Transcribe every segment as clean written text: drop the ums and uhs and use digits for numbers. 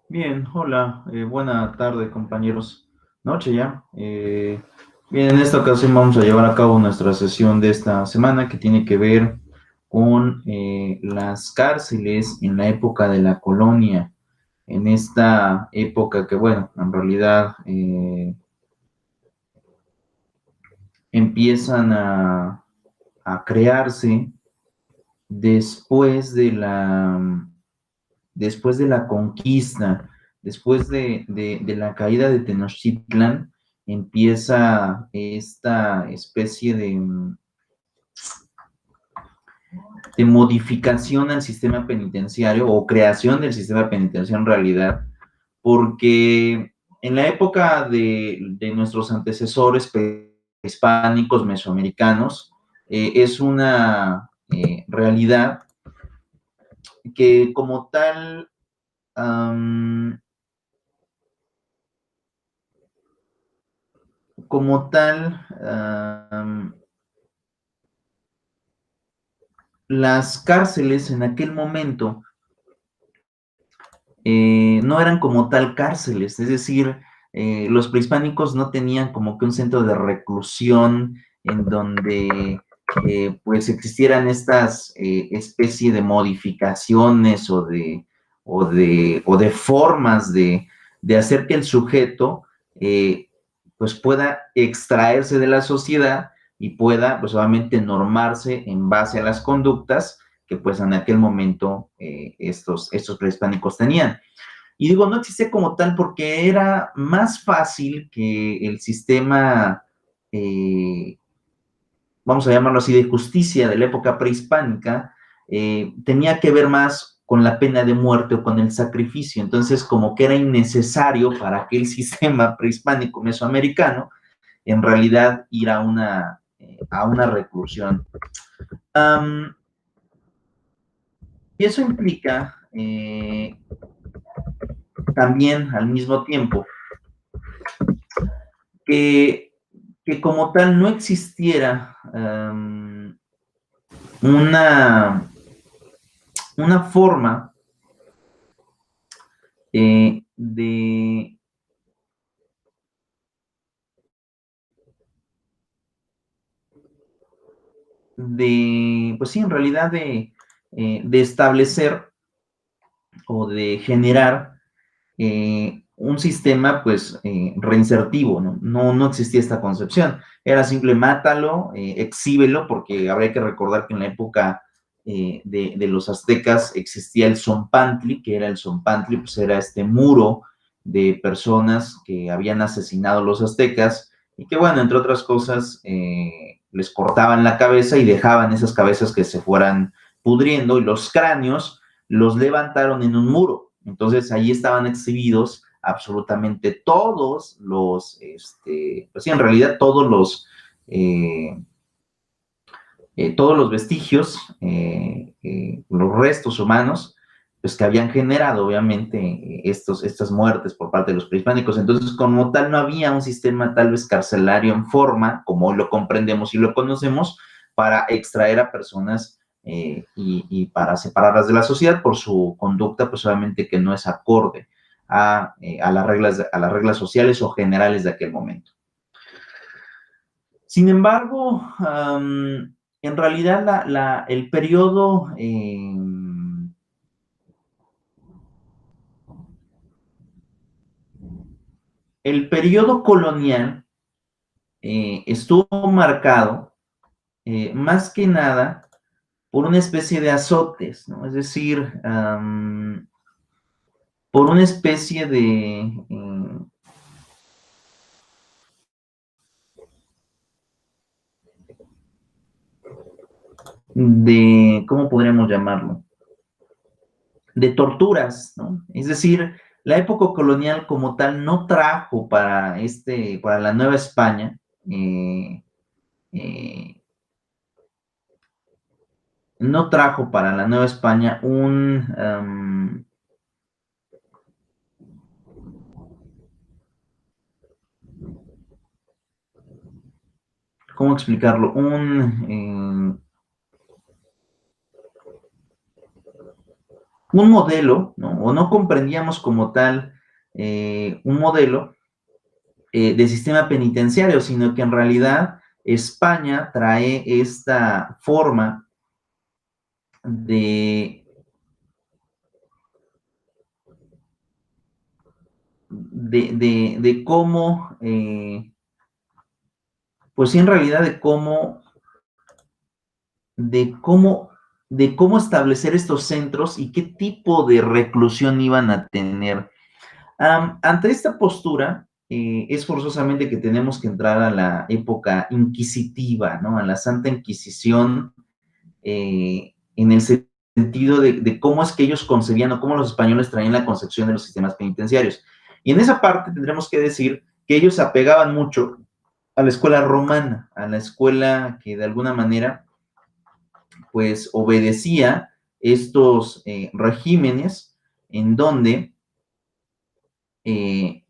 Bien, hola, buena tarde compañeros. Noche ya. Bien, en esta ocasión vamos a llevar a cabo nuestra sesión de esta semana que tiene que ver con las cárceles en la época de la colonia. En esta época que, bueno, en realidad empiezan a crearse después después de la conquista, después de la caída de Tenochtitlan, empieza esta especie de modificación al sistema penitenciario o creación del sistema penitenciario en realidad, porque en la época de nuestros antecesores hispánicos, mesoamericanos, es una realidad que como tal um, como tal, las cárceles en aquel momento no eran como tal cárceles, es decir, los prehispánicos no tenían como que un centro de reclusión en donde pues existieran estas especie de modificaciones o de formas de hacer que el sujeto pues pueda extraerse de la sociedad y pueda pues obviamente normarse en base a las conductas que pues en aquel momento estos prehispánicos tenían. Y digo, no existe como tal porque era más fácil que el sistema, vamos a llamarlo así, de justicia de la época prehispánica, tenía que ver más con la pena de muerte o con el sacrificio. Entonces, como que era innecesario para aquel sistema prehispánico mesoamericano, en realidad ir a una reclusión. Y eso implica también al mismo tiempo que, que como tal no existiera una forma eh, de, pues sí, en realidad de establecer o de generar un sistema pues reinsertivo, ¿no? No existía esta concepción, era simple mátalo, exhíbelo, porque habría que recordar que en la época de los aztecas existía el Zompantli, que era el Zompantli, pues era este muro de personas que habían asesinado a los aztecas y que bueno, entre otras cosas, les cortaban la cabeza y dejaban esas cabezas que se fueran pudriendo y los cráneos los levantaron en un muro. Entonces ahí estaban exhibidos absolutamente pues sí, en realidad todos los vestigios, los restos humanos, pues que habían generado obviamente estas muertes por parte de los prehispánicos. Entonces, como tal, no había un sistema tal vez carcelario en forma, como hoy lo comprendemos y lo conocemos, para extraer a personas y para separarlas de la sociedad por su conducta, pues obviamente que no es acorde a las reglas sociales o generales de aquel momento. Sin embargo, en realidad el periodo colonial estuvo marcado más que nada por una especie de azotes, ¿no? Es decir, por una especie ¿cómo podríamos llamarlo? De torturas, ¿no? Es decir, la época colonial como tal no trajo para la Nueva España, eh, no trajo para la Nueva España ¿cómo explicarlo? Un modelo, ¿no? O no comprendíamos como tal un modelo de sistema penitenciario, sino que en realidad España trae esta forma de, de cómo, pues sí, en realidad de cómo, de cómo establecer estos centros y qué tipo de reclusión iban a tener. Ante esta postura, es forzosamente que tenemos que entrar a la época inquisitiva, ¿no? A la Santa Inquisición, en el sentido de cómo es que ellos concebían o cómo los españoles traían la concepción de los sistemas penitenciarios. Y en esa parte tendremos que decir que ellos se apegaban mucho a la escuela romana, a la escuela que de alguna manera pues obedecía estos regímenes en donde eh,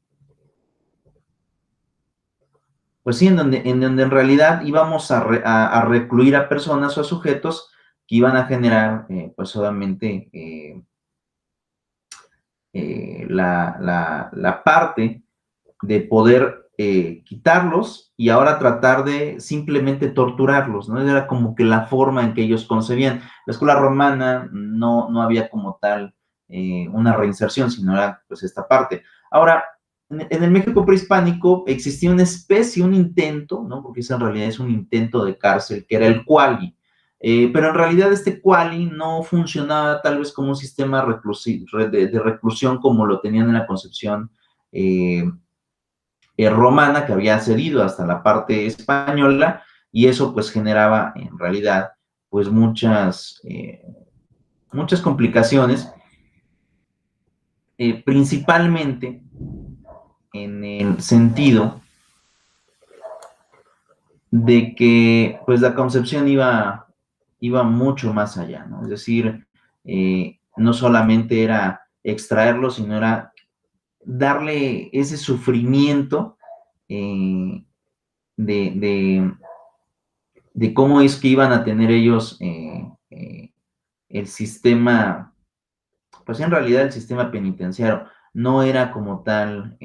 pues sí, en donde en realidad íbamos a recluir a personas o a sujetos que iban a generar, pues obviamente, la parte de poder quitarlos y ahora tratar de simplemente torturarlos, ¿no? Era como que la forma en que ellos concebían. La escuela romana no había como tal una reinserción, sino era pues esta parte. Ahora, en el México prehispánico existía una especie, un intento, ¿no? Porque eso en realidad es un intento de cárcel, que era el Cuali. Pero en realidad este Cuali no funcionaba tal vez como un sistema de reclusión como lo tenían en la concepción eh, romana, que había cedido hasta la parte española, y eso pues generaba en realidad pues muchas complicaciones, principalmente en el sentido de que pues la concepción iba mucho más allá, ¿no? Es decir, no solamente era extraerlo, sino era darle ese sufrimiento eh, de, de, de, cómo es que iban a tener ellos el sistema, pues en realidad el sistema penitenciario no era como tal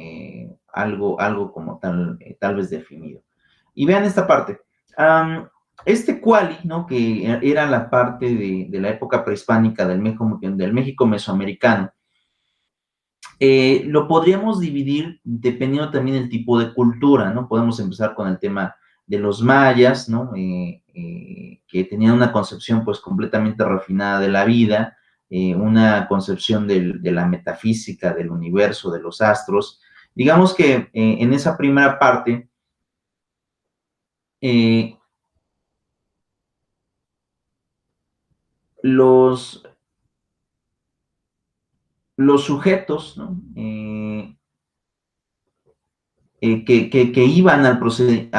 algo como tal vez definido. Y vean esta parte. Este Cuali, ¿no? Que era la parte de la época prehispánica del México mesoamericano, lo podríamos dividir dependiendo también del tipo de cultura, ¿no? Podemos empezar con el tema de los mayas, ¿no? Que tenían una concepción pues completamente refinada de la vida, una concepción de la metafísica, del universo, de los astros. Digamos que en esa primera parte, eh, los, los sujetos, ¿no? Que iban a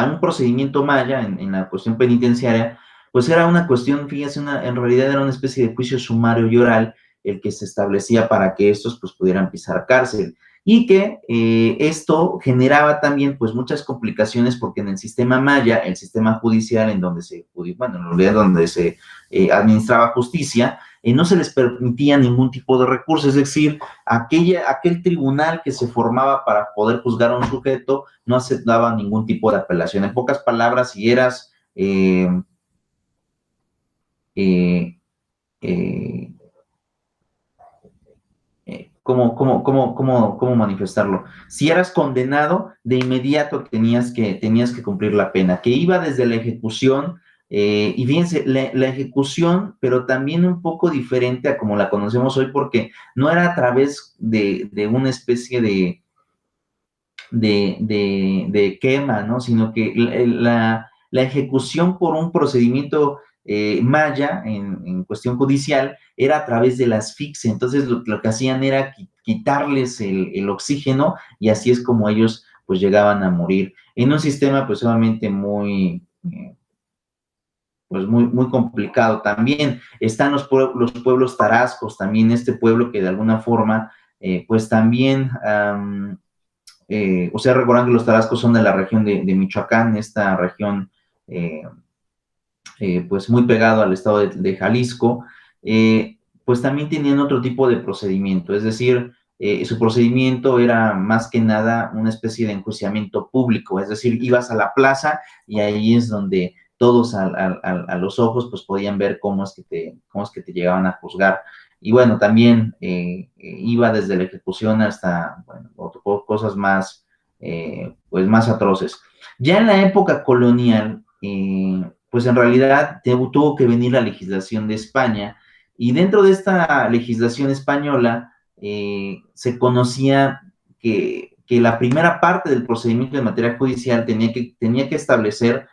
un procedimiento maya en la cuestión penitenciaria, pues era una cuestión, fíjense, en realidad era una especie de juicio sumario y oral el que se establecía para que estos pues pudieran pisar cárcel. Y que esto generaba también pues muchas complicaciones porque en el sistema maya, el sistema judicial en donde bueno, en realidad donde se administraba justicia, no se les permitía ningún tipo de recurso, es decir, aquel tribunal que se formaba para poder juzgar a un sujeto no aceptaba ningún tipo de apelación. En pocas palabras, si eras, eh, eh, ¿cómo manifestarlo? Si eras condenado, de inmediato tenías que cumplir la pena, que iba desde la ejecución Y fíjense, la ejecución, pero también un poco diferente a como la conocemos hoy, porque no era a través de una especie de quema, ¿no? Sino que la ejecución por un procedimiento maya en cuestión judicial era a través de la asfixia. Entonces lo que hacían era quitarles el oxígeno y así es como ellos pues llegaban a morir. En un sistema pues sumamente pues muy complicado. También están los pueblos tarascos, también este pueblo que de alguna forma, pues también, o sea, recuerdan que los tarascos son de la región de Michoacán, esta región, eh, pues muy pegado al estado de Jalisco, pues también tenían otro tipo de procedimiento, es decir, su procedimiento era más que nada una especie de enjuiciamiento público, es decir, ibas a la plaza y ahí es donde todos a los ojos pues podían ver cómo es que te llegaban a juzgar. Y bueno, también iba desde la ejecución hasta, bueno, cosas más, pues más atroces. Ya en la época colonial, pues en realidad tuvo que venir la legislación de España y dentro de esta legislación española se conocía que la primera parte del procedimiento de materia judicial tenía que establecer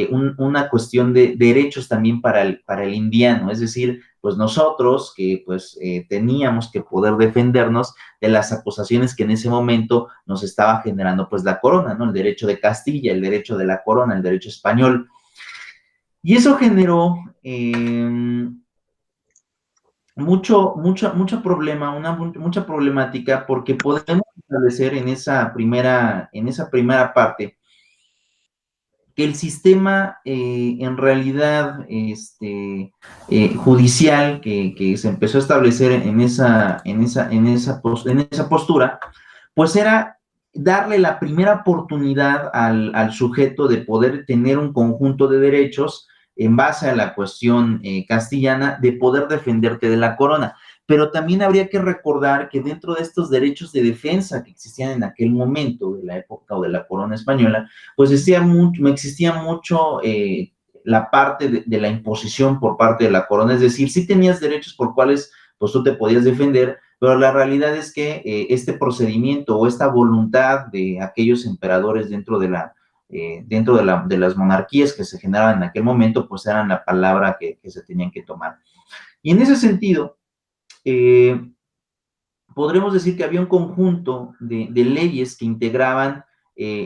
una cuestión de derechos también para el indiano, es decir, pues nosotros que pues teníamos que poder defendernos de las acusaciones que en ese momento nos estaba generando pues la corona, ¿no? El derecho de Castilla, el derecho de la corona, el derecho español. Y eso generó mucha problema, mucha problemática, porque podemos establecer en esa primera parte que el sistema en realidad judicial que se empezó a establecer en esa postura, pues era darle la primera oportunidad al sujeto de poder tener un conjunto de derechos en base a la cuestión castellana de poder defenderte de la corona. Pero también habría que recordar que dentro de estos derechos de defensa que existían en aquel momento de la época o de la corona española, pues existía mucho la parte de la imposición por parte de la corona, es decir, sí tenías derechos por cuales pues tú te podías defender, pero la realidad es que este procedimiento o esta voluntad de aquellos emperadores dentro de las monarquías que se generaban en aquel momento, pues eran la palabra que se tenían que tomar. Y en ese sentido, eh, podremos decir que había un conjunto de leyes que integraban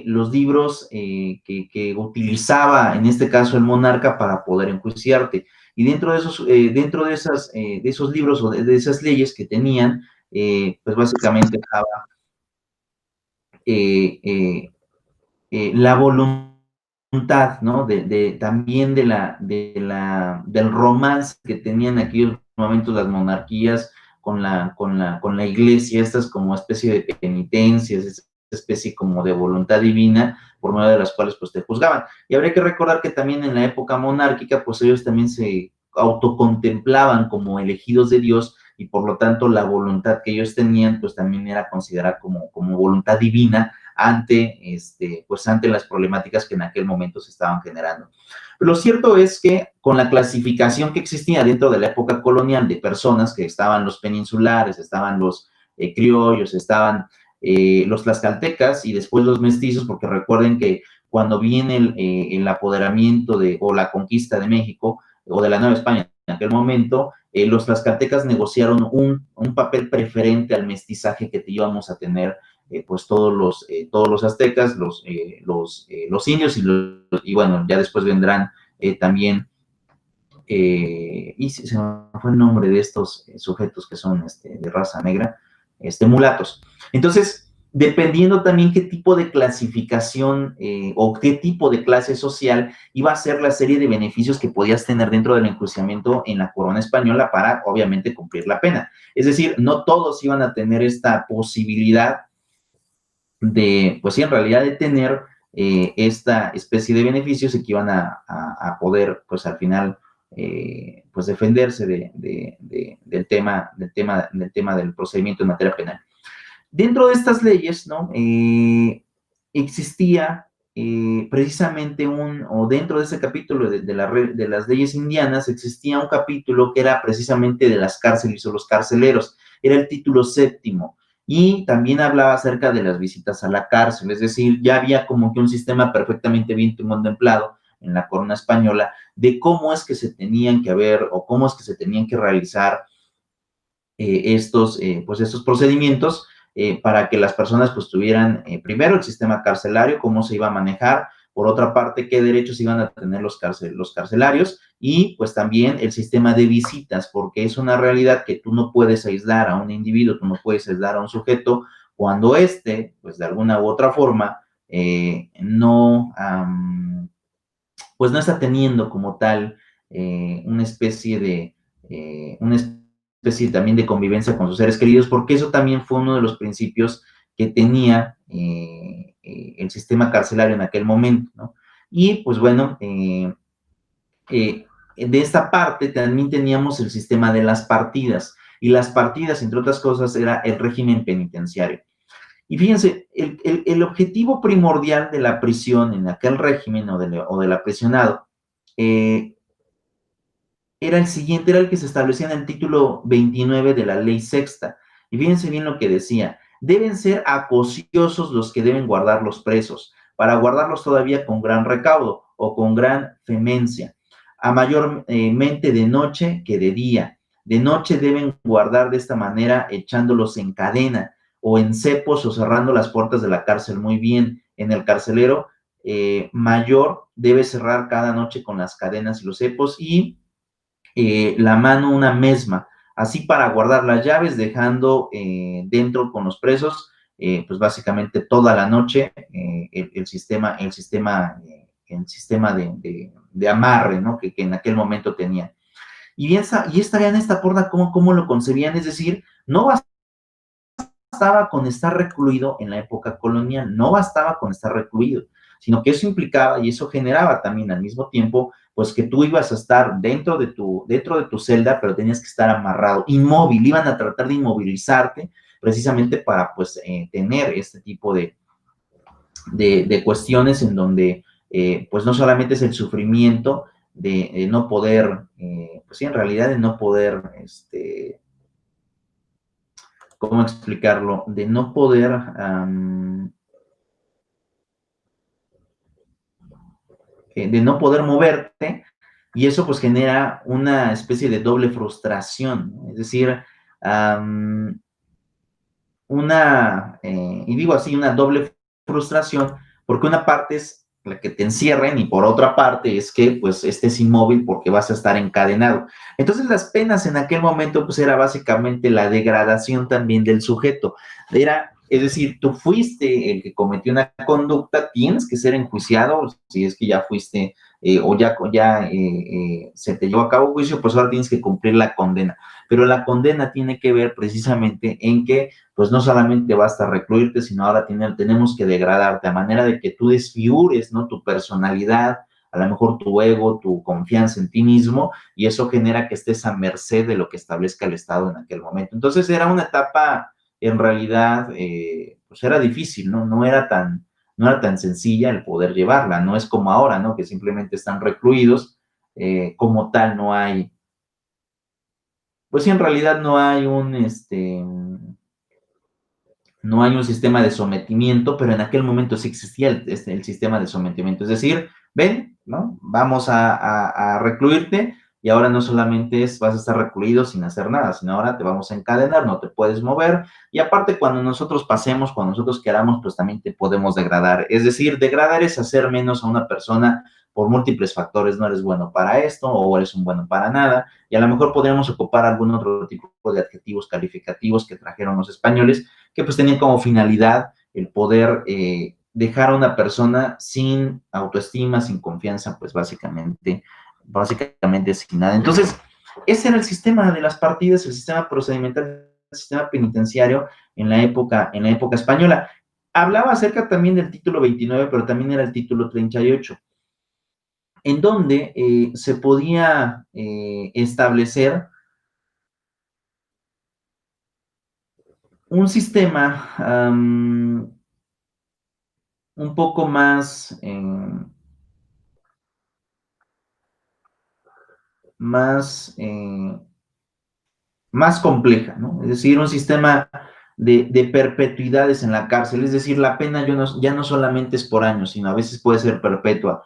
los libros que utilizaba, en este caso, el monarca para poder enjuiciarte. Y dentro de esos libros o de esas leyes que tenían, pues básicamente estaba eh, eh, la voluntad, ¿no? También del romance que tenían en aquellos momentos las monarquías con la iglesia, estas como especie de penitencias, esta especie como de voluntad divina, por medio de las cuales pues te juzgaban. Y habría que recordar que también en la época monárquica, pues ellos también se autocontemplaban como elegidos de Dios y por lo tanto la voluntad que ellos tenían pues también era considerada como voluntad divina pues ante las problemáticas que en aquel momento se estaban generando. Lo cierto es que con la clasificación que existía dentro de la época colonial de personas, que estaban los peninsulares, estaban los criollos, estaban los tlaxcaltecas y después los mestizos, porque recuerden que cuando viene el apoderamiento o la conquista de México o de la Nueva España en aquel momento, los tlaxcaltecas negociaron un papel preferente al mestizaje que íbamos a tener pues todos los aztecas, los indios y bueno, ya después vendrán también, y se me fue el nombre de estos sujetos que son de raza negra, mulatos. Entonces, dependiendo también qué tipo de clasificación o qué tipo de clase social iba a ser la serie de beneficios que podías tener dentro del enjuiciamiento en la corona española para, obviamente, cumplir la pena. Es decir, no todos iban a tener esta posibilidad pues sí, en realidad de tener esta especie de beneficios y que iban a poder, pues al final, pues defenderse del tema del procedimiento en materia penal. Dentro de estas leyes, ¿no? Existía precisamente o dentro de ese capítulo de las leyes indianas, existía un capítulo que era precisamente de las cárceles o los carceleros, era el título séptimo, y también hablaba acerca de las visitas a la cárcel, es decir, ya había como que un sistema perfectamente bien contemplado en la corona española de cómo es que se tenían que ver o cómo es que se tenían que realizar pues estos procedimientos para que las personas pues tuvieran primero el sistema carcelario, cómo se iba a manejar, por otra parte, qué derechos iban a tener los carcelarios y pues también el sistema de visitas, porque es una realidad que tú no puedes aislar a un individuo, tú no puedes aislar a un sujeto cuando éste, pues de alguna u otra forma, pues no está teniendo como tal una especie una especie también de convivencia con sus seres queridos, porque eso también fue uno de los principios que tenía el sistema carcelario en aquel momento, ¿no? Y pues bueno, de esta parte también teníamos el sistema de las partidas, y las partidas, entre otras cosas, era el régimen penitenciario. Y fíjense, el objetivo primordial de la prisión en aquel régimen o del aprisionado eh, era el siguiente, era el que se establecía en el título 29 de la ley sexta. Y fíjense bien lo que decía, deben ser acociosos los que deben guardar los presos, para guardarlos todavía con gran recaudo o con gran femencia, a mayormente de noche que de día. De noche deben guardar de esta manera echándolos en cadena o en cepos o cerrando las puertas de la cárcel muy bien. En el carcelero mayor debe cerrar cada noche con las cadenas y los cepos y la mano una mesma, así para guardar las llaves, dejando dentro con los presos, pues básicamente toda la noche el sistema de amarre, ¿no? Que en aquel momento tenía. Y esta, vean esta forma, cómo lo concebían, es decir, no bastaba con estar recluido en la época colonial, no bastaba con estar recluido, sino que eso implicaba y eso generaba también al mismo tiempo, pues que tú ibas a estar dentro de tu celda, pero tenías que estar amarrado, inmóvil, iban a tratar de inmovilizarte precisamente para pues tener este tipo de cuestiones en donde pues no solamente es el sufrimiento de no poder, pues sí, en realidad de no poder, ¿cómo explicarlo? De no poder de no poder moverte, y eso pues genera una especie de doble frustración, es decir, y digo así, una doble frustración, porque una parte es la que te encierren y por otra parte es que pues estés inmóvil porque vas a estar encadenado. Entonces las penas en aquel momento pues era básicamente la degradación también del sujeto. Es decir, tú fuiste el que cometió una conducta, tienes que ser enjuiciado, si es que ya fuiste o ya se te llevó a cabo juicio, pues ahora tienes que cumplir la condena. Pero la condena tiene que ver precisamente en que pues no solamente basta recluirte, sino ahora tenemos que degradarte a manera de que tú desfigures, ¿no? Tu personalidad, a lo mejor tu ego, tu confianza en ti mismo, y eso genera que estés a merced de lo que establezca el Estado en aquel momento. Entonces era una etapa, en realidad, pues era difícil, ¿no? No era tan sencilla el poder llevarla, no es como ahora, ¿no? Que simplemente están recluidos, como tal no hay, pues sí, en realidad no hay un sistema de sometimiento, pero en aquel momento sí existía el sistema de sometimiento. Es decir, ven, ¿no? Vamos a recluirte y ahora no solamente vas a estar recluido sin hacer nada, sino ahora te vamos a encadenar, no te puedes mover. Y aparte, cuando nosotros pasemos, cuando nosotros queramos, pues también te podemos degradar. Es decir, degradar es hacer menos a una persona por múltiples factores. No eres bueno para esto o eres un bueno para nada. Y a lo mejor podríamos ocupar algún otro tipo de adjetivos calificativos que trajeron los españoles que pues tenían como finalidad el poder dejar a una persona sin autoestima, sin confianza, pues básicamente sin nada. Entonces, ese era el sistema de las partidas, el sistema procedimental, el sistema penitenciario en la época española. Hablaba acerca también del título 29, pero también era el título 38, en donde se podía establecer un sistema un poco más, más, más compleja, ¿no? Es decir, un sistema de perpetuidades en la cárcel, es decir, la pena ya no solamente es por años, sino a veces puede ser perpetua.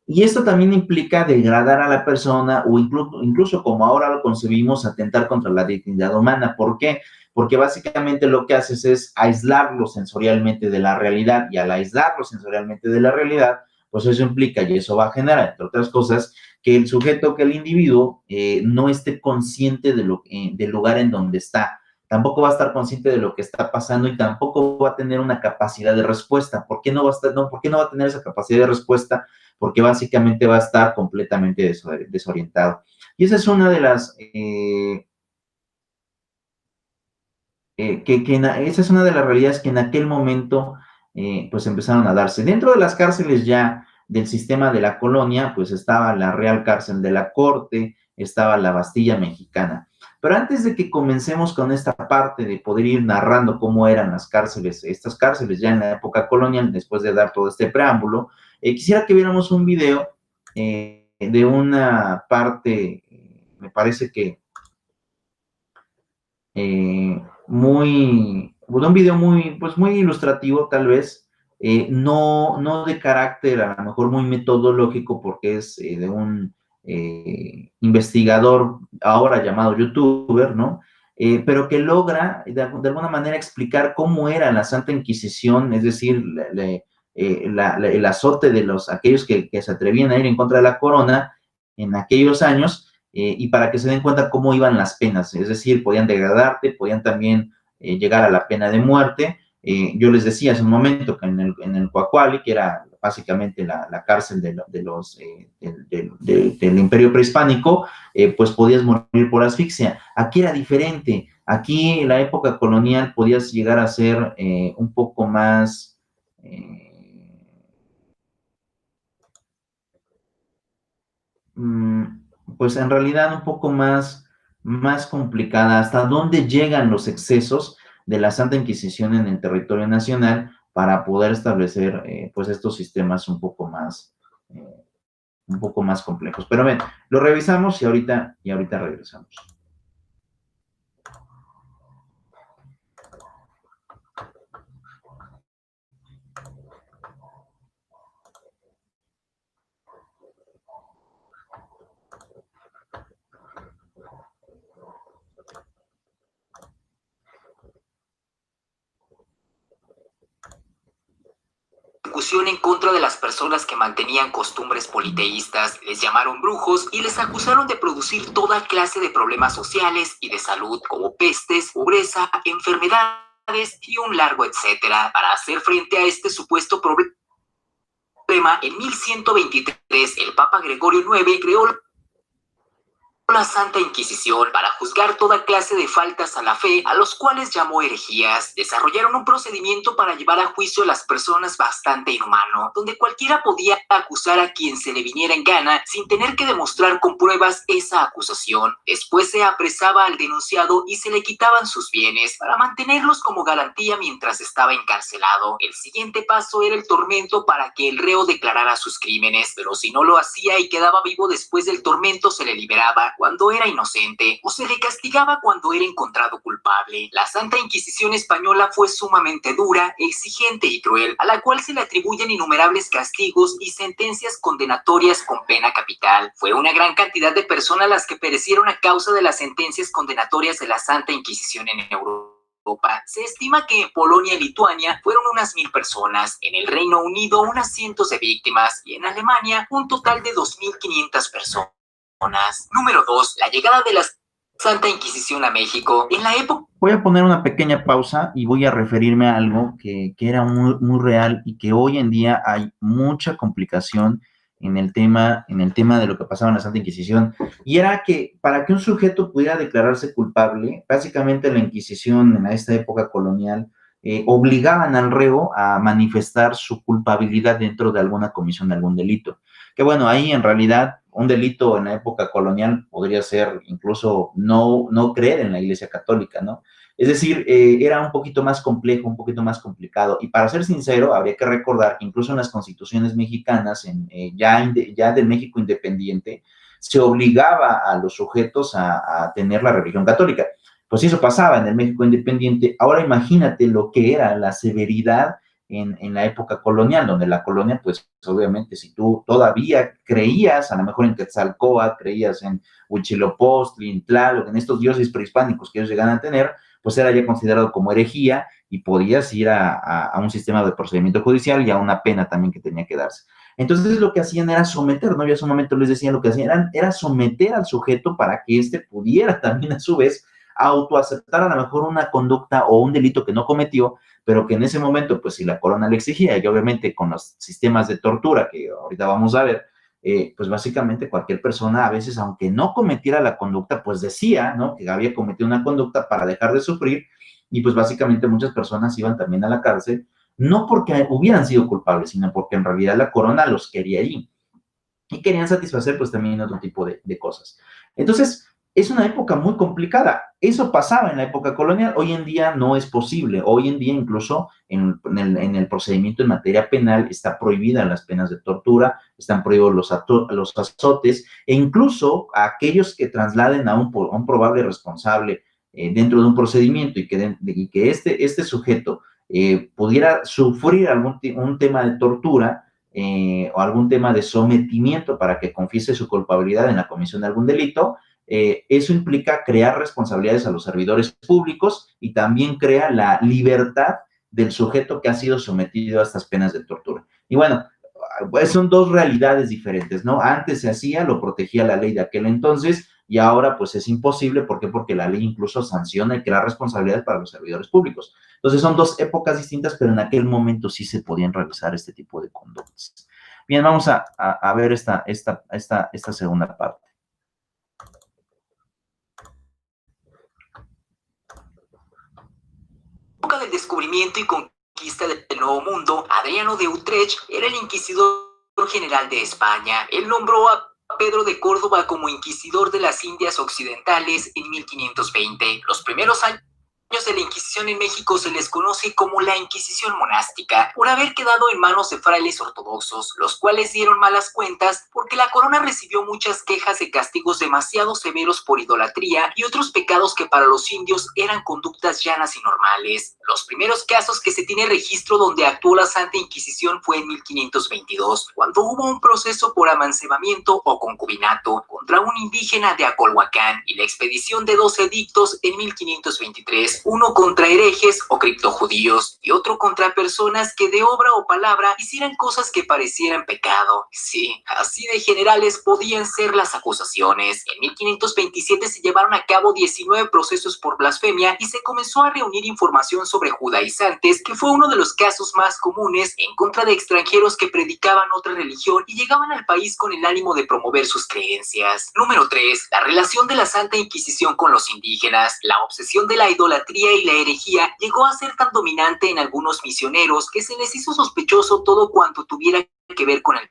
Y esto también implica degradar a la persona o incluso como ahora lo concebimos, atentar contra la dignidad humana. ¿Por qué? Porque básicamente lo que haces es aislarlo sensorialmente de la realidad y al aislarlo sensorialmente de la realidad, pues eso implica y eso va a generar, entre otras cosas, que el sujeto, que el individuo no esté consciente del lugar en donde está. Tampoco va a estar consciente de lo que está pasando y tampoco va a tener una capacidad de respuesta. ¿Por qué no va a estar, no, ¿por qué no va a tener esa capacidad de respuesta? Porque básicamente va a estar completamente desorientado. Y esa es una de las, esa es una de las realidades que en aquel momento, pues empezaron a darse. Dentro de las cárceles ya del sistema de la colonia, pues estaba la Real Cárcel de la Corte, estaba la Bastilla Mexicana. Pero antes de que comencemos con esta parte de poder ir narrando cómo eran las cárceles, estas cárceles ya en la época colonial, después de dar todo este preámbulo, quisiera que viéramos un video de una parte, me parece que un video muy, pues muy ilustrativo tal vez, no de carácter a lo mejor muy metodológico porque es de un investigador ahora llamado youtuber, ¿no? Pero que logra de alguna manera explicar cómo era la Santa Inquisición, es decir, el azote de aquellos que se atrevían a ir en contra de la corona en aquellos años, y para que se den cuenta cómo iban las penas, es decir, podían degradarte, podían también llegar a la pena de muerte. Yo les decía hace un momento que en el Coahuali, que era básicamente la cárcel del Imperio Prehispánico, pues podías morir por asfixia. Aquí era diferente. Aquí en la época colonial podías llegar a ser un poco más... Mm, pues en realidad un poco más complicada, hasta dónde llegan los excesos de la Santa Inquisición en el territorio nacional para poder establecer pues estos sistemas un poco más complejos. Pero ven, lo revisamos y ahorita regresamos. Persecución en contra de las personas que mantenían costumbres politeístas, les llamaron brujos y les acusaron de producir toda clase de problemas sociales y de salud, como pestes, pobreza, enfermedades y un largo etcétera. Para hacer frente a este supuesto problema, en 1123 el Papa Gregorio IX creó la Santa Inquisición para juzgar toda clase de faltas a la fe, a los cuales llamó herejías. Desarrollaron un procedimiento para llevar a juicio a las personas bastante inhumano, donde cualquiera podía acusar a quien se le viniera en gana sin tener que demostrar con pruebas esa acusación. Después se apresaba al denunciado y se le quitaban sus bienes para mantenerlos como garantía mientras estaba encarcelado. El siguiente paso era el tormento para que el reo declarara sus crímenes, pero si no lo hacía y quedaba vivo después del tormento, se le liberaba cuando era inocente o se le castigaba cuando era encontrado culpable. La Santa Inquisición española fue sumamente dura, exigente y cruel, a la cual se le atribuyen innumerables castigos y sentencias condenatorias con pena capital. Fue una gran cantidad de personas las que perecieron a causa de las sentencias condenatorias de la Santa Inquisición en Europa. Se estima que en Polonia y Lituania fueron unas 1000 personas, en el Reino Unido unas cientos de víctimas y en Alemania un total de 2500 personas. Número 2. La llegada de la Santa Inquisición a México. En la época... Voy a poner una pequeña pausa y voy a referirme a algo que era muy real y que hoy en día hay mucha complicación en el tema de lo que pasaba en la Santa Inquisición. Y era que para que un sujeto pudiera declararse culpable, básicamente la Inquisición en esta época colonial obligaban al reo a manifestar su culpabilidad dentro de alguna comisión de algún delito. Que bueno, ahí en realidad un delito en la época colonial podría ser incluso no creer en la Iglesia Católica, ¿no? Es decir, era un poquito más complejo, un poquito más complicado. Y para ser sincero, habría que recordar que incluso en las constituciones mexicanas, ya del México independiente, se obligaba a los sujetos a tener la religión católica. Pues eso pasaba en el México independiente. Ahora imagínate lo que era la severidad en la época colonial, donde la colonia, pues obviamente, si tú todavía creías, a lo mejor en Quetzalcóatl, creías en Huitzilopochtli, en Tlaloc, en estos dioses prehispánicos que ellos llegan a tener, pues era ya considerado como herejía y podías ir a un sistema de procedimiento judicial y a una pena también que tenía que darse. Entonces lo que hacían era someter, ¿no? Yo hace un momento les decía, lo que hacían era someter al sujeto para que éste pudiera también a su vez autoaceptar a lo mejor una conducta o un delito que no cometió, pero que en ese momento, pues si la corona le exigía, y obviamente con los sistemas de tortura que ahorita vamos a ver, pues básicamente cualquier persona a veces, aunque no cometiera la conducta, pues decía, ¿no? Que había cometido una conducta para dejar de sufrir, y pues básicamente muchas personas iban también a la cárcel, no porque hubieran sido culpables, sino porque en realidad la corona los quería allí. Y querían satisfacer pues también otro tipo de cosas. Entonces, es una época muy complicada. Eso pasaba en la época colonial. Hoy en día no es posible. Hoy en día incluso en el procedimiento en materia penal está prohibida las penas de tortura, están prohibidos los azotes e incluso a aquellos que trasladen a un probable responsable dentro de un procedimiento y que este sujeto pudiera sufrir un tema de tortura, o algún tema de sometimiento para que confiese su culpabilidad en la comisión de algún delito, eso implica crear responsabilidades a los servidores públicos y también crea la libertad del sujeto que ha sido sometido a estas penas de tortura. Y bueno, pues son dos realidades diferentes, ¿no? Antes se hacía, lo protegía la ley de aquel entonces, y ahora pues es imposible. ¿Por qué? Porque la ley incluso sanciona y crea responsabilidades para los servidores públicos. Entonces son dos épocas distintas, pero en aquel momento sí se podían realizar este tipo de conductas. Bien, vamos a ver esta segunda parte. Época del descubrimiento y conquista del Nuevo Mundo, Adriano de Utrecht era el inquisidor general de España. Él nombró a Pedro de Córdoba como inquisidor de las Indias Occidentales en 1520. Los primeros años de la Inquisición en México se les conoce como la Inquisición monástica, por haber quedado en manos de frailes ortodoxos, los cuales dieron malas cuentas porque la corona recibió muchas quejas de castigos demasiado severos por idolatría y otros pecados que para los indios eran conductas llanas y normales. Los primeros casos que se tiene registro donde actuó la Santa Inquisición fue en 1522, cuando hubo un proceso por amancebamiento o concubinato contra un indígena de Acolhuacán, y la expedición de 2 edictos en 1523, uno contra herejes o criptojudíos y otro contra personas que de obra o palabra hicieran cosas que parecieran pecado. Sí, así de generales podían ser las acusaciones. En 1527 se llevaron a cabo 19 procesos por blasfemia y se comenzó a reunir información sobre judaizantes, que fue uno de los casos más comunes en contra de extranjeros que predicaban otra religión y llegaban al país con el ánimo de promover sus creencias. Número 3. La relación de la Santa Inquisición con los indígenas. La obsesión de la idolatría y la herejía llegó a ser tan dominante en algunos misioneros que se les hizo sospechoso todo cuanto tuviera que ver con el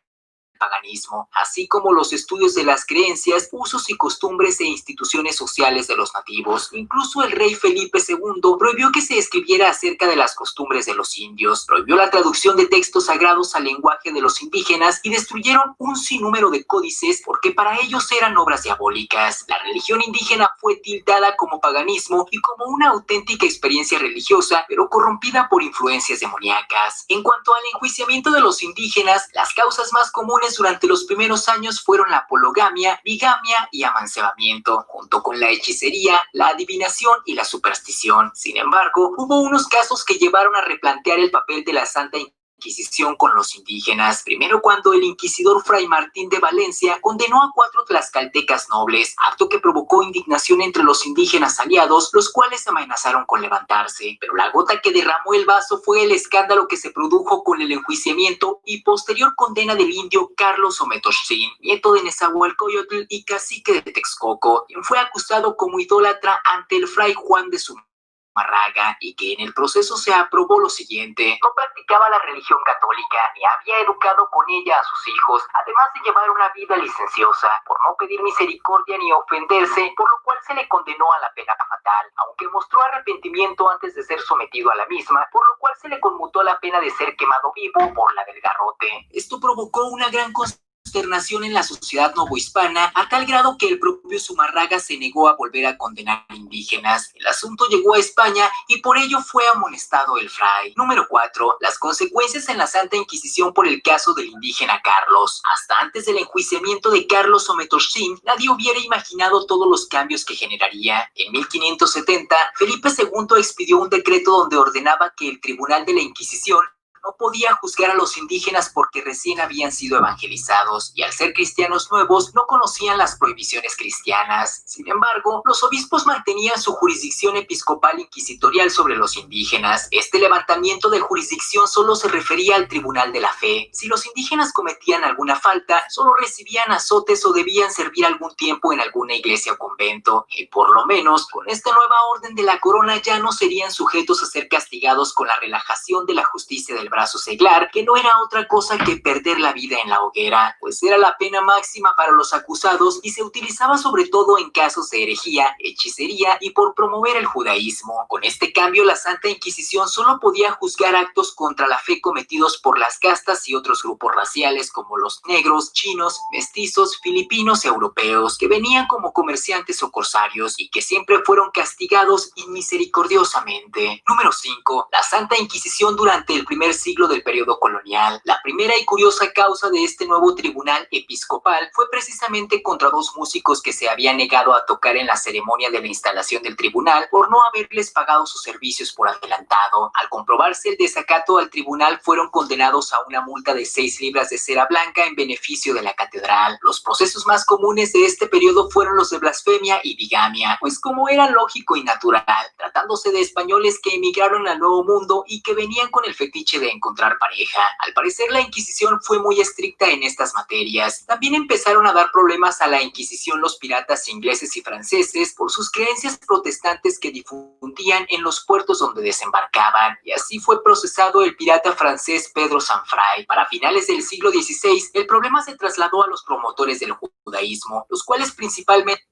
paganismo, así como los estudios de las creencias, usos y costumbres e instituciones sociales de los nativos. Incluso el rey Felipe II prohibió que se escribiera acerca de las costumbres de los indios, prohibió la traducción de textos sagrados al lenguaje de los indígenas y destruyeron un sinnúmero de códices porque para ellos eran obras diabólicas. La religión indígena fue tildada como paganismo y como una auténtica experiencia religiosa, pero corrompida por influencias demoníacas. En cuanto al enjuiciamiento de los indígenas, las causas más comunes durante los primeros años fueron la pologamia, bigamia y amancebamiento, junto con la hechicería, la adivinación y la superstición. Sin embargo, hubo unos casos que llevaron a replantear el papel de la Santa Inquisición con los indígenas. Primero, cuando el inquisidor Fray Martín de Valencia condenó a 4 tlaxcaltecas nobles, acto que provocó indignación entre los indígenas aliados, los cuales amenazaron con levantarse. Pero la gota que derramó el vaso fue el escándalo que se produjo con el enjuiciamiento y posterior condena del indio Carlos Ometochsin, nieto de Nezahualcóyotl y cacique de Texcoco, quien fue acusado como idólatra ante el fray Juan de Zumárraga Zumárraga y que en el proceso se aprobó lo siguiente: no practicaba la religión católica ni había educado con ella a sus hijos, además de llevar una vida licenciosa, por no pedir misericordia ni ofenderse, por lo cual se le condenó a la pena fatal, aunque mostró arrepentimiento antes de ser sometido a la misma, por lo cual se le conmutó la pena de ser quemado vivo por la del garrote. Esto provocó una gran consternación en la sociedad novohispana, a tal grado que el propio Zumárraga se negó a volver a condenar a indígenas. El asunto llegó a España y por ello fue amonestado el fray. Número 4. Las consecuencias en la Santa Inquisición por el caso del indígena Carlos. Hasta antes del enjuiciamiento de Carlos Ometorxín, nadie hubiera imaginado todos los cambios que generaría. En 1570, Felipe II expidió un decreto donde ordenaba que el Tribunal de la Inquisición no podía juzgar a los indígenas porque recién habían sido evangelizados y al ser cristianos nuevos no conocían las prohibiciones cristianas. Sin embargo, los obispos mantenían su jurisdicción episcopal inquisitorial sobre los indígenas. Este levantamiento de jurisdicción solo se refería al Tribunal de la Fe. Si los indígenas cometían alguna falta, solo recibían azotes o debían servir algún tiempo en alguna iglesia o convento. Y por lo menos, con esta nueva orden de la corona ya no serían sujetos a ser castigados con la relajación de la justicia del brazo seglar, que no era otra cosa que perder la vida en la hoguera, pues era la pena máxima para los acusados y se utilizaba sobre todo en casos de herejía, hechicería y por promover el judaísmo. Con este cambio, la Santa Inquisición solo podía juzgar actos contra la fe cometidos por las castas y otros grupos raciales como los negros, chinos, mestizos, filipinos y europeos, que venían como comerciantes o corsarios y que siempre fueron castigados inmisericordiosamente. Número 5. La Santa Inquisición durante el primer siglo del periodo colonial. La primera y curiosa causa de este nuevo tribunal episcopal fue precisamente contra dos músicos que se habían negado a tocar en la ceremonia de la instalación del tribunal por no haberles pagado sus servicios por adelantado. Al comprobarse el desacato al tribunal, fueron condenados a una multa de 6 libras de cera blanca en beneficio de la catedral. Los procesos más comunes de este periodo fueron los de blasfemia y bigamia, pues como era lógico y natural, tratándose de españoles que emigraron al Nuevo Mundo y que venían con el fetiche de encontrar pareja. Al parecer, la Inquisición fue muy estricta en estas materias. También empezaron a dar problemas a la Inquisición los piratas ingleses y franceses por sus creencias protestantes que difundían en los puertos donde desembarcaban, y así fue procesado el pirata francés Pedro Sanfray. Para finales del siglo XVI, el problema se trasladó a los promotores del judaísmo, los cuales principalmente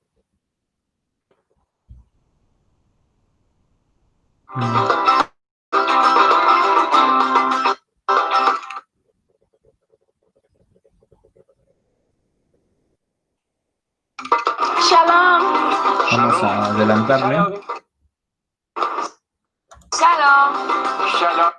Shalom. Vamos a adelantarle. Shalom. Shalom.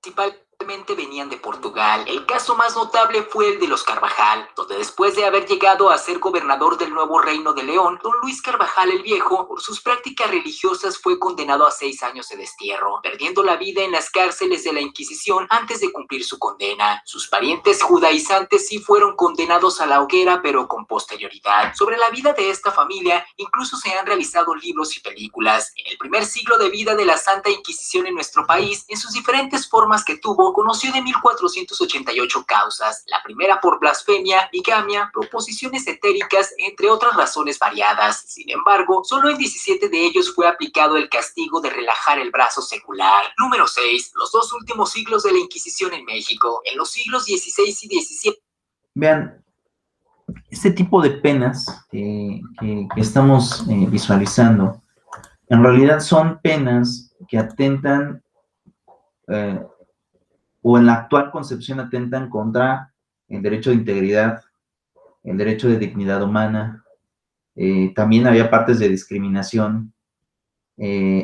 Principalmente venían de Portugal. El caso más notable fue el de los Carvajal, donde después de haber llegado a ser gobernador del nuevo reino de León, don Luis Carvajal el Viejo, por sus prácticas religiosas fue condenado a 6 años de destierro, perdiendo la vida en las cárceles de la Inquisición antes de cumplir su condena. Sus parientes judaizantes sí fueron condenados a la hoguera, pero con posterioridad. Sobre la vida de esta familia, incluso se han realizado libros y películas. En el primer siglo de vida de la Santa Inquisición en nuestro país, en sus diferentes formas que tuvo, conoció de 1488 causas, la primera por blasfemia, bigamia, proposiciones etéricas, entre otras razones variadas. Sin embargo, solo en 17 de ellos fue aplicado el castigo de relajar el brazo secular. Número 6. Los dos últimos siglos de la Inquisición en México. En los siglos XVI y XVII. Vean, este tipo de penas que estamos visualizando, en realidad son penas que atentan o en la actual concepción atentan contra el derecho de integridad, el derecho de dignidad humana. También había partes de discriminación.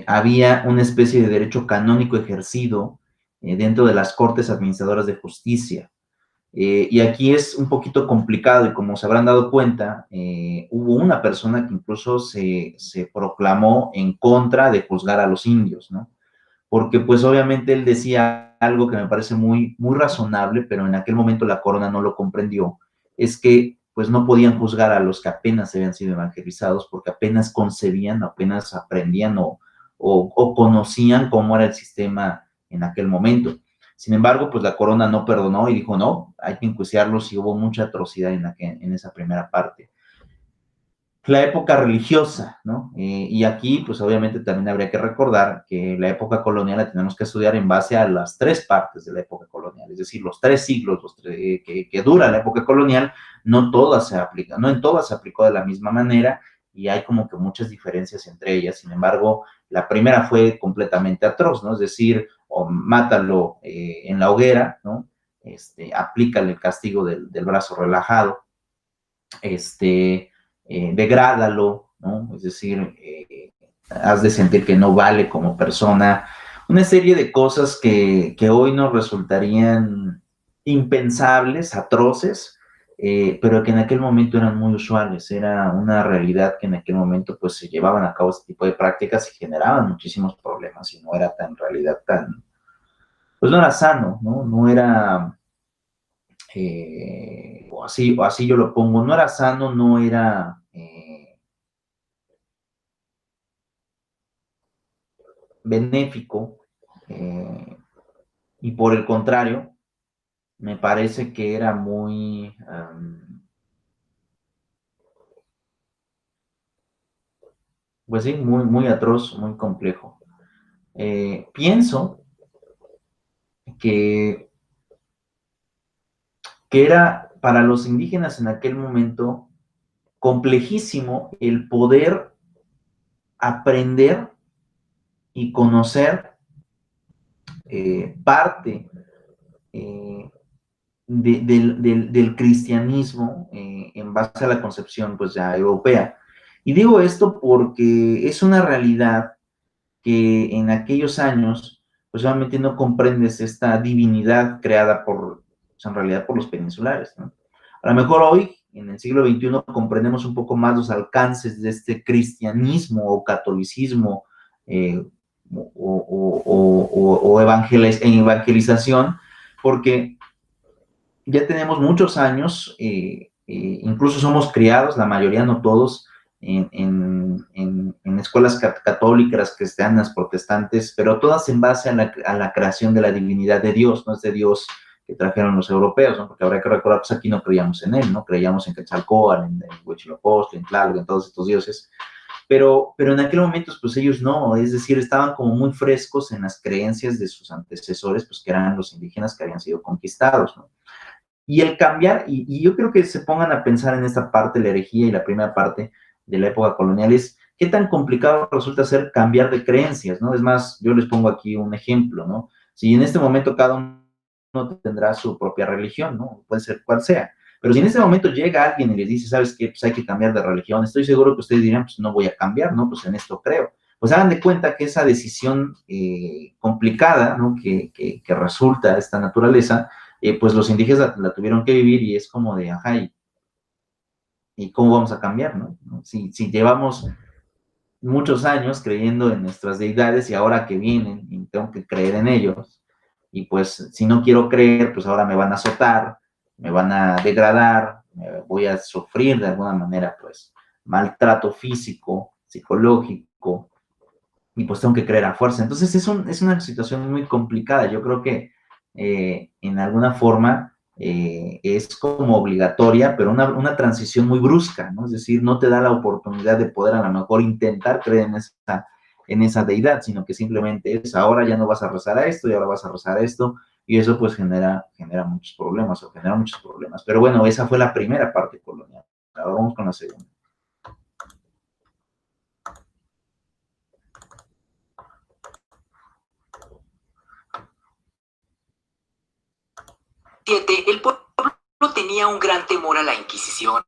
Había una especie de derecho canónico ejercido dentro de las Cortes Administradoras de Justicia. Y aquí es un poquito complicado, y como se habrán dado cuenta, hubo una persona que incluso se proclamó en contra de juzgar a los indios, ¿no? Porque pues obviamente él decía algo que me parece muy, muy razonable, pero en aquel momento la corona no lo comprendió, es que pues no podían juzgar a los que apenas habían sido evangelizados porque apenas concebían, apenas aprendían o conocían cómo era el sistema en aquel momento. Sin embargo, pues la corona no perdonó y dijo, no, hay que enjuiciarlos y hubo mucha atrocidad en esa primera parte. La época religiosa, ¿no? Y aquí, pues obviamente también habría que recordar que la época colonial la tenemos que estudiar en base a las tres partes de la época colonial, es decir, los 3 siglos que dura la época colonial, no todas se aplican, no en todas se aplicó de la misma manera y hay como que muchas diferencias entre ellas. Sin embargo, la primera fue completamente atroz, ¿no? Es decir, o mátalo en la hoguera, ¿no? Aplícale el castigo del brazo relajado, degrádalo, ¿no? Es decir, has de sentir que no vale como persona, una serie de cosas que hoy nos resultarían impensables, atroces, pero que en aquel momento eran muy usuales, era una realidad que en aquel momento pues se llevaban a cabo este tipo de prácticas y generaban muchísimos problemas y no era tan, en realidad, tan, pues no era sano, ¿no? No era, o así yo lo pongo, no era sano, no era benéfico, y por el contrario, me parece que era muy, pues sí, muy, muy atroz, muy complejo. Pienso que, que era para los indígenas en aquel momento complejísimo el poder aprender y conocer parte del cristianismo en base a la concepción pues ya europea. Y digo esto porque es una realidad que en aquellos años pues obviamente no comprendes esta divinidad creada por, pues, en realidad por los peninsulares, ¿no? A lo mejor hoy, en el siglo XXI, comprendemos un poco más los alcances de este cristianismo o catolicismo o evangelización, porque ya tenemos muchos años, incluso somos criados, la mayoría, no todos, en escuelas católicas, cristianas, protestantes, pero todas en base a la creación de la divinidad de Dios, no es de Dios que trajeron los europeos, ¿no? Porque habrá que recordar, pues aquí no creíamos en él, ¿no? Creíamos en Quetzalcóatl, en Huitzilopochtli, en Tlaloc, en todos estos dioses, pero en aquel momento, pues ellos no, es decir, estaban como muy frescos en las creencias de sus antecesores, pues que eran los indígenas que habían sido conquistados, ¿no? Y el cambiar, y yo creo que se pongan a pensar en esta parte, la herejía y la primera parte de la época colonial, es qué tan complicado resulta ser cambiar de creencias, ¿no? Es más, yo les pongo aquí un ejemplo, ¿no? Si en este momento cada uno tendrá su propia religión, ¿no? Puede ser cual sea. Pero si en este momento llega alguien y les dice, ¿sabes qué? Pues hay que cambiar de religión. Estoy seguro que ustedes dirán, pues no voy a cambiar, ¿no? Pues en esto creo. Pues hagan de cuenta que esa decisión complicada, ¿no? Que resulta esta naturaleza, pues los indígenas la tuvieron que vivir y es como de, ajá, ¿y cómo vamos a cambiar, no? Si llevamos muchos años creyendo en nuestras deidades y ahora que vienen y tengo que creer en ellos, y pues si no quiero creer, pues ahora me van a azotar, me van a degradar, me voy a sufrir de alguna manera, pues, maltrato físico, psicológico, y pues tengo que creer a fuerza. Entonces es una situación muy complicada. Yo creo que en alguna forma es como obligatoria, pero una transición muy brusca, ¿no? Es decir, no te da la oportunidad de poder a lo mejor intentar creer en esa deidad, sino que simplemente es ahora ya no vas a rezar a esto y ahora vas a rezar a esto, y eso pues genera muchos problemas o genera muchos problemas. Pero bueno, esa fue la primera parte colonial. Ahora vamos con la segunda. El pueblo tenía un gran temor a la Inquisición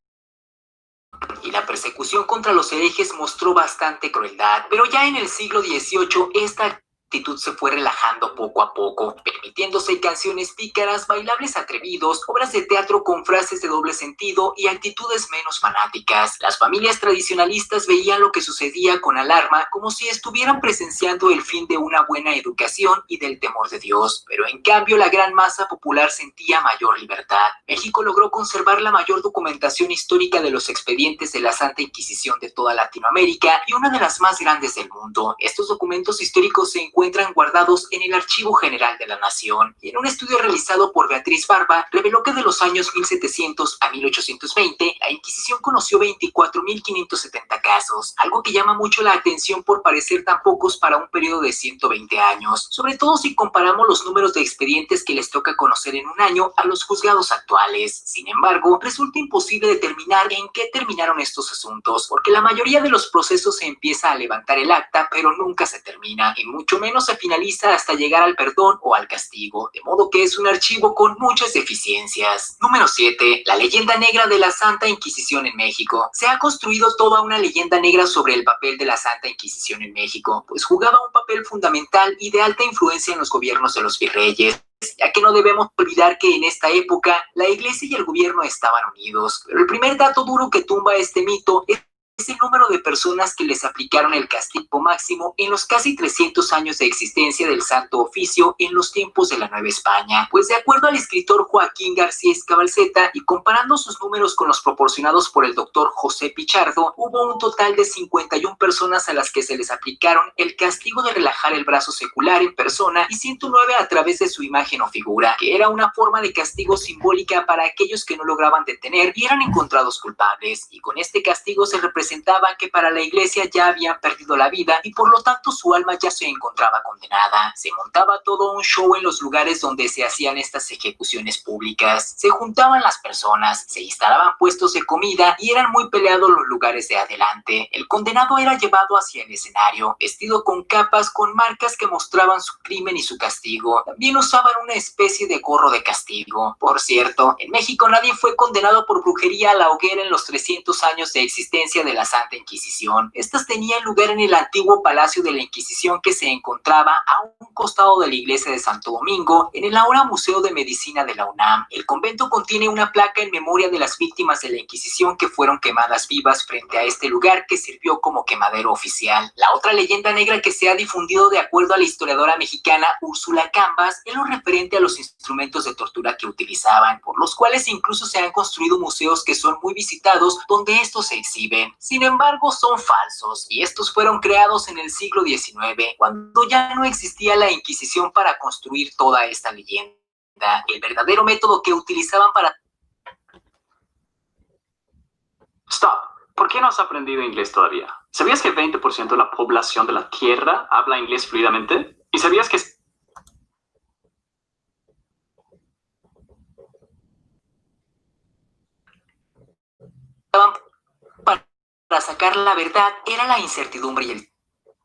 y la persecución contra los herejes mostró bastante crueldad, pero ya en el siglo XVIII esta actitud se fue relajando poco a poco, permitiéndose canciones pícaras, bailables atrevidos, obras de teatro con frases de doble sentido y actitudes menos fanáticas. Las familias tradicionalistas veían lo que sucedía con alarma, como si estuvieran presenciando el fin de una buena educación y del temor de Dios, pero en cambio la gran masa popular sentía mayor libertad. México logró conservar la mayor documentación histórica de los expedientes de la Santa Inquisición de toda Latinoamérica y una de las más grandes del mundo. Estos documentos históricos se encuentran guardados en el Archivo General de la Nación, y en un estudio realizado por Beatriz Barba reveló que de los años 1700 a 1820 la Inquisición conoció 24.570 casos, algo que llama mucho la atención por parecer tan pocos para un periodo de 120 años, sobre todo si comparamos los números de expedientes que les toca conocer en un año a los juzgados actuales. Sin embargo, resulta imposible determinar en qué terminaron estos asuntos, porque la mayoría de los procesos se empieza a levantar el acta, pero nunca se termina, y mucho menos se finaliza hasta llegar al perdón o al castigo, de modo que es un archivo con muchas deficiencias. Número 7. La leyenda negra de la Santa Inquisición en México. Se ha construido toda una leyenda negra sobre el papel de la Santa Inquisición en México, pues jugaba un papel fundamental y de alta influencia en los gobiernos de los virreyes, ya que no debemos olvidar que en esta época la Iglesia y el gobierno estaban unidos. Pero el primer dato duro que tumba este mito es el número de personas que les aplicaron el castigo máximo en los casi 300 años de existencia del Santo Oficio en los tiempos de la Nueva España. Pues de acuerdo al escritor Joaquín García Escabalceta y comparando sus números con los proporcionados por el doctor José Pichardo, hubo un total de 51 personas a las que se les aplicaron el castigo de relajar el brazo secular en persona y 109 a través de su imagen o figura, que era una forma de castigo simbólica para aquellos que no lograban detener y eran encontrados culpables. Y con este castigo se representaba que para la Iglesia ya habían perdido la vida y por lo tanto su alma ya se encontraba condenada. Se montaba todo un show en los lugares donde se hacían estas ejecuciones públicas. Se juntaban las personas, se instalaban puestos de comida y eran muy peleados los lugares de adelante. El condenado era llevado hacia el escenario, vestido con capas con marcas que mostraban su crimen y su castigo. También usaban una especie de gorro de castigo. Por cierto, en México nadie fue condenado por brujería a la hoguera en los 300 años de existencia de la Santa Inquisición. Estas tenían lugar en el antiguo Palacio de la Inquisición, que se encontraba a un costado de la iglesia de Santo Domingo, en el ahora Museo de Medicina de la UNAM. El convento contiene una placa en memoria de las víctimas de la Inquisición que fueron quemadas vivas frente a este lugar, que sirvió como quemadero oficial. La otra leyenda negra que se ha difundido, de acuerdo a la historiadora mexicana Úrsula Cambas, es lo referente a los instrumentos de tortura que utilizaban, por los cuales incluso se han construido museos que son muy visitados, donde estos se exhiben. Sin embargo, son falsos, y estos fueron creados en el siglo XIX, cuando ya no existía la Inquisición para construir toda esta leyenda. El verdadero método que utilizaban para... Stop. ¿Por qué no has aprendido inglés todavía? ¿Sabías que el 20% de la población de la Tierra habla inglés fluidamente? ¿Y sabías que... para sacar la verdad era la incertidumbre y el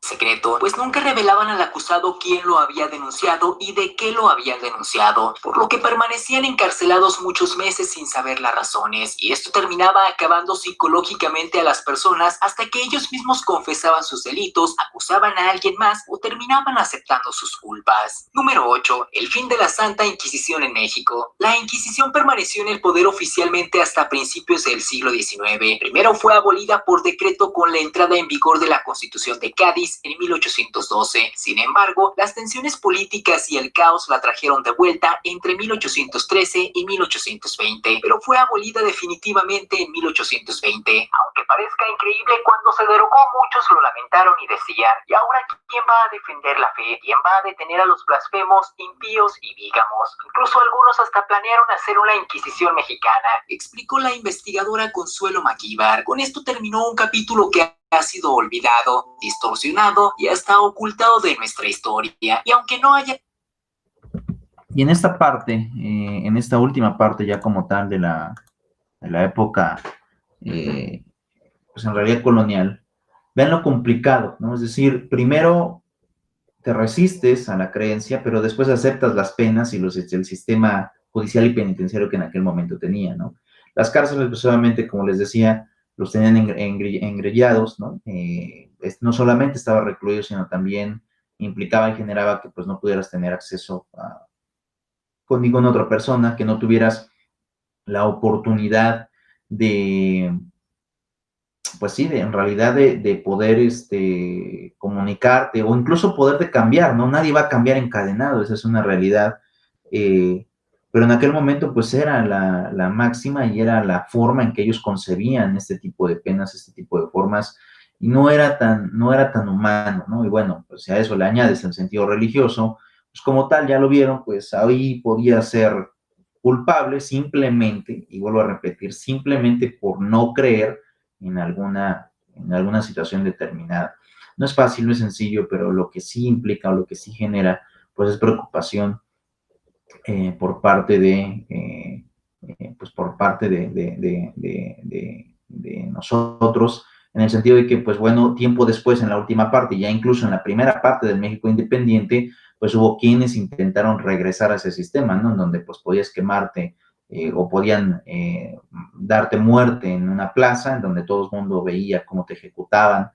secreto, pues nunca revelaban al acusado quién lo había denunciado y de qué lo habían denunciado, por lo que permanecían encarcelados muchos meses sin saber las razones, y esto terminaba acabando psicológicamente a las personas hasta que ellos mismos confesaban sus delitos, acusaban a alguien más o terminaban aceptando sus culpas. Número 8. El fin de la Santa Inquisición en México. La Inquisición permaneció en el poder oficialmente hasta principios del siglo XIX. Primero fue abolida por decreto con la entrada en vigor de la Constitución de Cádiz en 1812. Sin embargo, las tensiones políticas y el caos la trajeron de vuelta entre 1813 y 1820, pero fue abolida definitivamente en 1820. Aunque parezca increíble, cuando se derogó muchos lo lamentaron y decían: ¿y ahora quién va a defender la fe? ¿Quién va a detener a los blasfemos, impíos y bígamos? Incluso algunos hasta planearon hacer una Inquisición mexicana, explicó la investigadora Consuelo Maquíbar. Con esto terminó un capítulo que ha sido olvidado, distorsionado y hasta ocultado de nuestra historia. Y aunque no haya... Y en esta parte, en esta última parte ya como tal de la época, pues en realidad colonial, vean lo complicado, ¿no? Es decir, primero te resistes a la creencia, pero después aceptas las penas y el sistema judicial y penitenciario que en aquel momento tenía, ¿no? Las cárceles, pues obviamente, como les decía, los tenían engrellados, ¿no? No solamente estaba recluido, sino también implicaba y generaba que pues no pudieras tener acceso con ninguna otra persona, que no tuvieras la oportunidad de, pues sí, en realidad de poder comunicarte o incluso poder de cambiar, ¿no? Nadie va a cambiar encadenado, esa es una realidad. Pero en aquel momento pues era la máxima y era la forma en que ellos concebían este tipo de penas, este tipo de formas, y no era tan humano, ¿no? Y bueno, pues si a eso le añades el sentido religioso, pues como tal, ya lo vieron, pues ahí podía ser culpable simplemente, y vuelvo a repetir, simplemente por no creer en alguna situación determinada. No es fácil, no es sencillo, pero lo que sí implica o lo que sí genera, pues es preocupación por parte de nosotros, en el sentido de que, pues bueno, tiempo después, en la última parte, ya incluso en la primera parte del México independiente, pues hubo quienes intentaron regresar a ese sistema, ¿no? En donde pues podías quemarte o podían darte muerte en una plaza, en donde todo el mundo veía cómo te ejecutaban,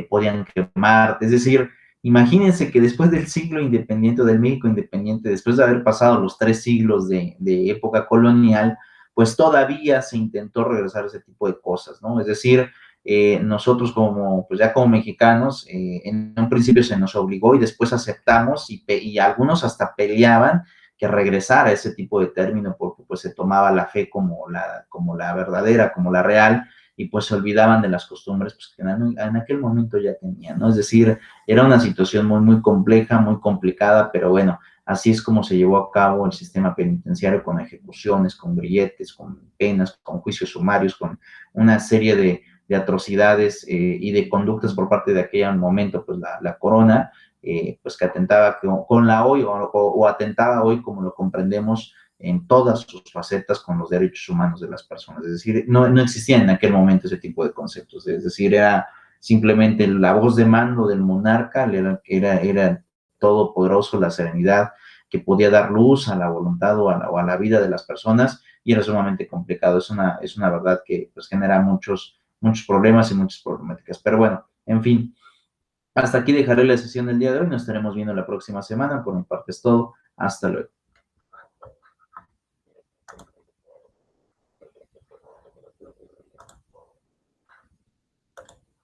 podían quemarte, es decir, imagínense que después del siglo independiente, del México independiente, después de haber pasado los 3 siglos de época colonial, pues todavía se intentó regresar a ese tipo de cosas, ¿no? Es decir, nosotros pues ya como mexicanos, en un principio se nos obligó y después aceptamos y algunos hasta peleaban que regresara ese tipo de término porque pues se tomaba la fe como la verdadera, como la real, y pues se olvidaban de las costumbres pues, que en aquel momento ya tenían, ¿no? Es decir, era una situación muy, muy compleja, muy complicada, pero bueno, así es como se llevó a cabo el sistema penitenciario con ejecuciones, con grilletes, con penas, con juicios sumarios, con una serie de atrocidades y de conductas por parte de aquel momento, pues la corona, pues que atentaba con la hoy o atentaba hoy como lo comprendemos en todas sus facetas con los derechos humanos de las personas. Es decir, no existía en aquel momento ese tipo de conceptos. Es decir, era simplemente la voz de mando del monarca, era todopoderoso, la serenidad que podía dar luz a la voluntad o a la vida de las personas, y era sumamente complicado. Es una verdad que pues, genera muchos problemas y muchas problemáticas. Pero bueno, en fin, hasta aquí dejaré la sesión del día de hoy. Nos estaremos viendo la próxima semana. Por mi parte es todo. Hasta luego.